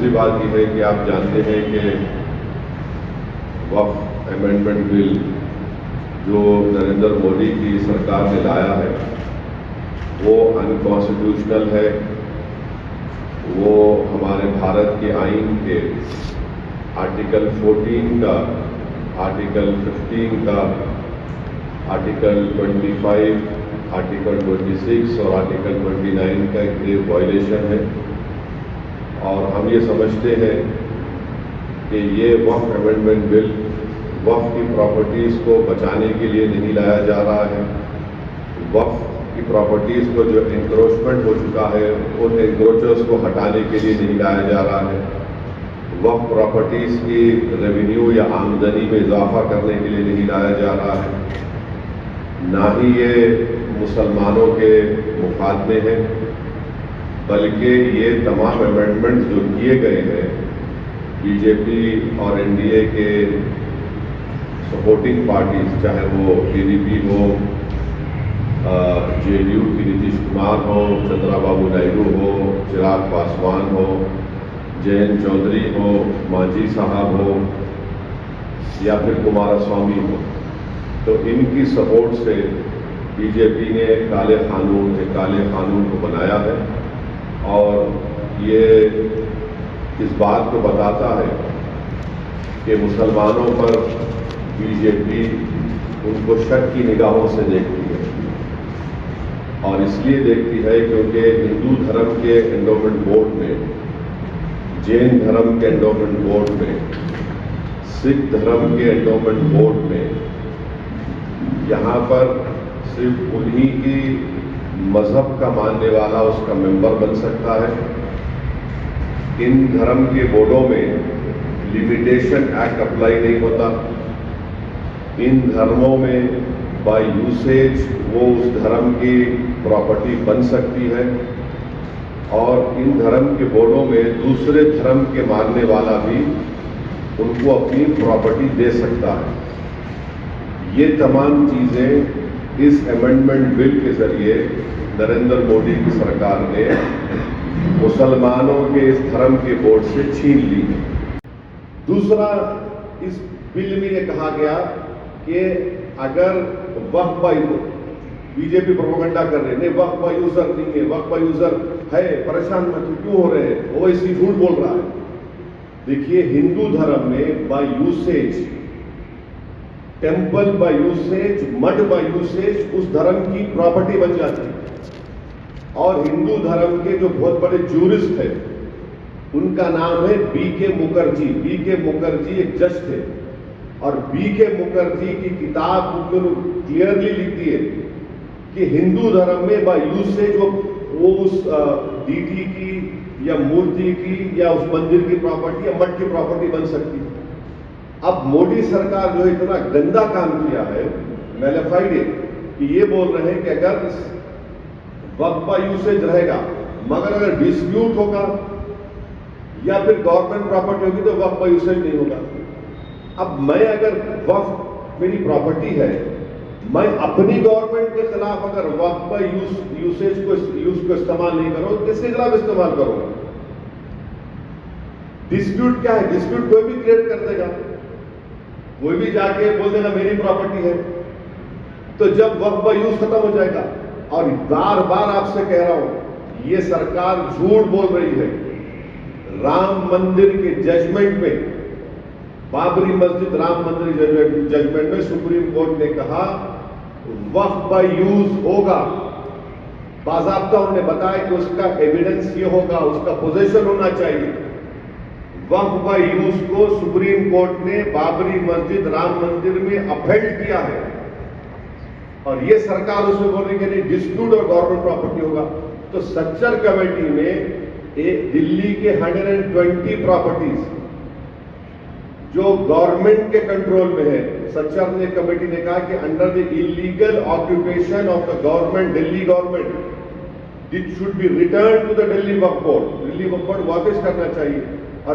दूसरी बात यह है कि आप जानते हैं कि वक्फ अमेंडमेंट बिल जो नरेंद्र मोदी की सरकार ने लाया है वो अनकॉन्स्टिट्यूशनल है। वो हमारे भारत के आईन के आर्टिकल 14 का, आर्टिकल 15 का, आर्टिकल 25, आर्टिकल 26 और आर्टिकल 29 का एक ग्रेव वायलेशन है। और हम ये समझते हैं कि ये वक्फ अमेंडमेंट बिल वक्फ की प्रॉपर्टीज़ को बचाने के लिए नहीं लाया जा रहा है। वक्फ की प्रॉपर्टीज़ को जो एंक्रोचमेंट हो चुका है उन एंक्रोचर्स को हटाने के लिए नहीं लाया जा रहा है। वक्फ प्रॉपर्टीज़ की रेवेन्यू या आमदनी में इजाफा करने के लिए नहीं लाया जा रहा है। ना ही ये मुसलमानों के मुखातमे हैं, बल्कि ये तमाम अमेंडमेंट्स जो किए गए हैं बीजेपी और एनडीए के सपोर्टिंग पार्टीज, चाहे वो पीडीपी हो, जेडीयू की नीतीश कुमार हो, चंद्रबाबू नायडू हो, चिराग पासवान हो, जयंत चौधरी हो, मांझी साहब हो या फिर कुमारस्वामी हो, तो इनकी सपोर्ट से बीजेपी ने काले कानून को बनाया है। और ये इस बात को बताता है कि मुसलमानों पर बीजेपी उनको शक की निगाहों से देखती है। और इसलिए देखती है क्योंकि हिंदू धर्म के एंडोमेंट बोर्ड में, जैन धर्म के एंडोमेंट बोर्ड में, सिख धर्म के एंडोमेंट बोर्ड में यहाँ पर सिर्फ उन्हीं की मजहब का मानने वाला उसका मेंबर बन सकता है। इन धर्म के बोर्डों में लिमिटेशन एक्ट अप्लाई नहीं होता। इन धर्मों में बाय यूसेज वो उस धर्म की प्रॉपर्टी बन सकती है और इन धर्म के बोर्डों में दूसरे धर्म के मानने वाला भी उनको अपनी प्रॉपर्टी दे सकता है। ये तमाम चीज़ें इस अमेंडमेंट बिल के जरिए नरेंद्र मोदी की सरकार ने मुसलमानों के इस धर्म के बोर्ड से छीन ली है। दूसरा, इस बिल में यह कहा गया कि अगर वक्फ बाय, बीजेपी प्रोपेगेंडा कर रहे हैं, वक्फ बाय यूजर नहीं है, वक्फ बाय यूजर है, परेशान मत क्यों हो रहे हैं, वो इसी झूठ बोल रहा है। देखिए, हिंदू धर्म में by usage, temple by usage, मठ बाय यूसेज उस धर्म की प्रॉपर्टी बन जाती है। और हिंदू धर्म के जो बहुत बड़े जूरिस्ट है उनका नाम है बीके मुखर्जी। बीके मुखर्जी एक जज थे और बीके मुखर्जी की किताब क्लियरली लिखती है कि हिंदू धर्म में बाय यूसेज वो उस डीटी की या मूर्ति की या उस मंदिर की प्रॉपर्टी या मठ की प्रॉपर्टी बन सकती है। अब मोदी सरकार जो इतना गंदा काम किया है, मैलिफाइड है, कि ये बोल रहे हैं कि अगर वक्फ बाय यूसेज रहेगा मगर अगर डिस्प्यूट होगा या फिर गवर्नमेंट प्रॉपर्टी होगी तो वक्फ बाय यूसेज नहीं होगा। अब मैं अगर वक्फ मेरी प्रॉपर्टी है, मैं अपनी गवर्नमेंट के खिलाफ अगर वक्फ बाय यूसेज को इस्तेमाल नहीं करूं, किसके खिलाफ इस्तेमाल करूंगा? डिस्प्यूट क्या है? डिस्प्यूट कोई भी क्रिएट कर देगा, कोई भी जाके बोल देगा मेरी प्रॉपर्टी है, तो जब वक्फ बाय यूज खत्म हो जाएगा। और बार बार आपसे कह रहा हूं, ये सरकार झूठ बोल रही है। राम मंदिर के जजमेंट में, बाबरी मस्जिद राम मंदिर जजमेंट में सुप्रीम कोर्ट ने कहा वक्फ बाय यूज होगा। बाकायदा उन्होंने बताया कि उसका एविडेंस ये होगा, उसका पोजेशन होना चाहिए। वक्फ बाय यूज को सुप्रीम कोर्ट ने बाबरी मस्जिद राम मंदिर में अपहेल्ड किया है और ये सरकार उसमें बोल रही है कि नहीं, डिस्प्यूट और गवर्नमेंट प्रॉपर्टी होगा। तो सच्चर कमेटी में दिल्ली के 120 प्रॉपर्टीज जो गवर्नमेंट के कंट्रोल में है, सच्चर ने कमेटी ने कहा कि under the illegal occupation of the government, Delhi government, it should be return to the Delhi Waqf board. Delhi Waqf board वापस करना चाहिए। और